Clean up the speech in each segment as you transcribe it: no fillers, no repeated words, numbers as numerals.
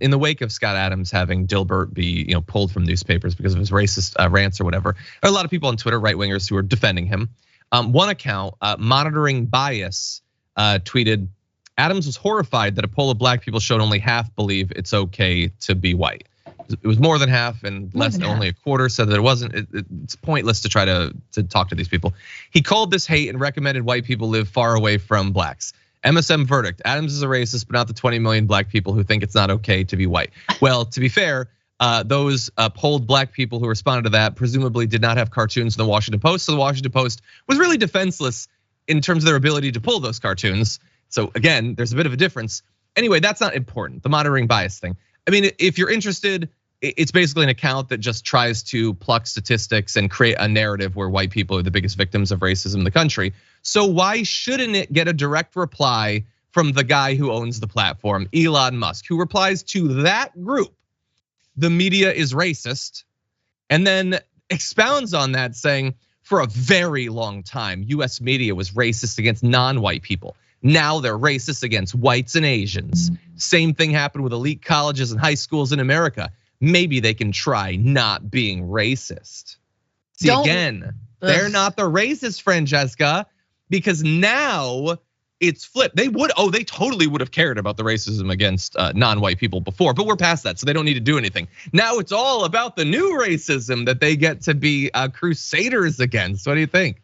in the wake of Scott Adams having Dilbert be pulled from newspapers because of his racist rants or whatever, there are a lot of people on Twitter, right wingers, who are defending him. One account, Monitoring Bias, tweeted, Adams was horrified that a poll of black people showed only half believe it's okay to be white. It was more than half, and less than only a quarter said that it wasn't. It's pointless to try to talk to these people. He called this hate and recommended white people live far away from blacks. MSM verdict, Adams is a racist, but not the 20 million black people who think it's not okay to be white. Well, to be fair, those polled black people who responded to that presumably did not have cartoons in the Washington Post. So the Washington Post was really defenseless in terms of their ability to pull those cartoons. So again, there's a bit of a difference. Anyway, that's not important, the monitoring bias thing. I mean, if you're interested, it's basically an account that just tries to pluck statistics and create a narrative where white people are the biggest victims of racism in the country. So why shouldn't it get a direct reply from the guy who owns the platform, Elon Musk, who replies to that group, the media is racist, and then expounds on that saying, for a very long time, US media was racist against non-white people. Now they're racist against whites and Asians. Same thing happened with elite colleges and high schools in America. Maybe they can try not being racist. See, again, they're not the racist, Francesca, because now it's flipped. They totally would have cared about the racism against non-white people before, but we're past that, so they don't need to do anything. Now it's all about the new racism that they get to be crusaders against. What do you think?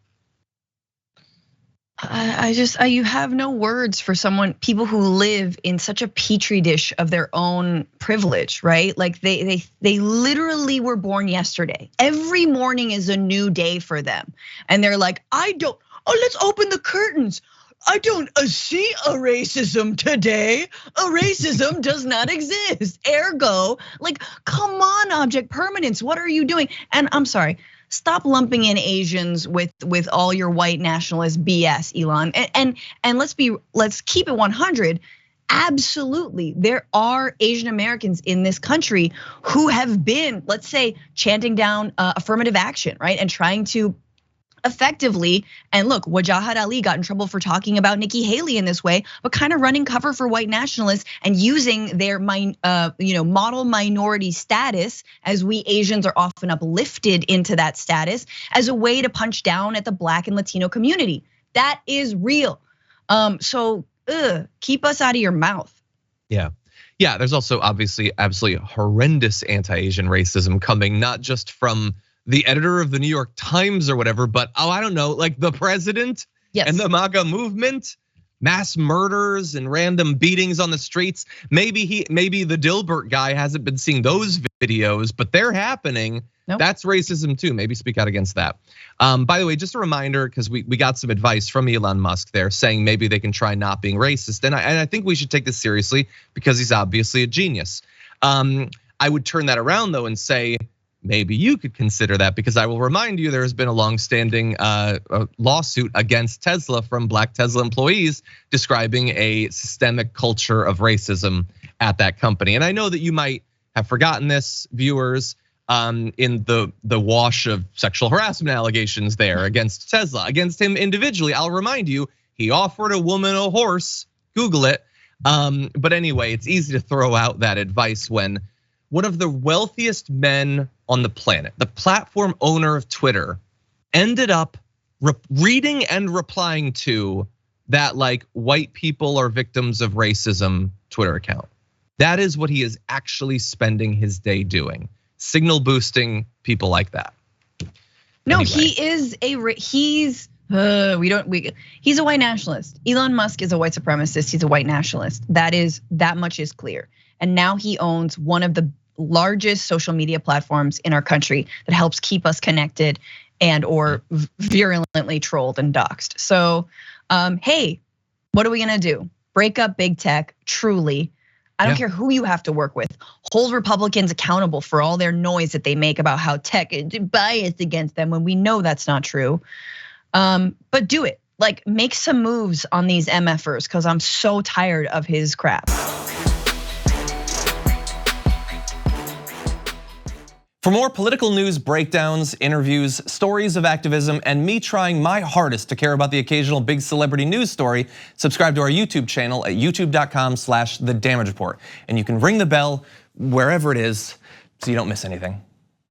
You have no words for people who live in such a petri dish of their own privilege, right? Like they literally were born yesterday. Every morning is a new day for them. And they're like, let's open the curtains. I don't see a racism today. A racism does not exist. Ergo, like, come on, object permanence, what are you doing? And I'm sorry, stop lumping in Asians with all your white nationalist BS, Elon. And let's keep it 100. Absolutely, there are Asian Americans in this country who have been, let's say, chanting down affirmative action, right? And trying to effectively, and look, Wajahat Ali got in trouble for talking about Nikki Haley in this way, but kind of running cover for white nationalists and using their model minority status, as we Asians are often uplifted into that status, as a way to punch down at the Black and Latino community. That is real. So keep us out of your mouth. Yeah. There's also obviously absolutely horrendous anti-Asian racism coming, not just from the editor of the New York Times or whatever, but I don't know, like the president and the MAGA movement, mass murders and random beatings on the streets. Maybe the Dilbert guy hasn't been seeing those videos, but they're happening. Nope. That's racism too. Maybe speak out against that. By the way, just a reminder, because we got some advice from Elon Musk there saying maybe they can try not being racist. And I think we should take this seriously because he's obviously a genius. I would turn that around though and say, maybe you could consider that, because I will remind you there has been a long-standing lawsuit against Tesla from Black Tesla employees describing a systemic culture of racism at that company. And I know that you might have forgotten this, viewers, in the wash of sexual harassment allegations there against Tesla, against him individually. I'll remind you, he offered a woman a horse, Google it. But anyway, it's easy to throw out that advice when one of the wealthiest men on the planet, the platform owner of Twitter, ended up reading and replying to that like white people are victims of racism Twitter account. That is what he is actually spending his day doing, signal boosting people like that. No, anyway. He's a white nationalist. Elon Musk is a white supremacist. He's a white nationalist. That much is clear. And now he owns one of the largest social media platforms in our country that helps keep us connected and or virulently trolled and doxxed. So, hey, what are we gonna do? Break up big tech, truly. I don't care who you have to work with. Hold Republicans accountable for all their noise that they make about how tech is biased against them when we know that's not true. But do it, like make some moves on these MFers, because I'm so tired of his crap. For more political news breakdowns, interviews, stories of activism, and me trying my hardest to care about the occasional big celebrity news story, subscribe to our YouTube channel at youtube.com/thedamagereport. And you can ring the bell wherever it is so you don't miss anything.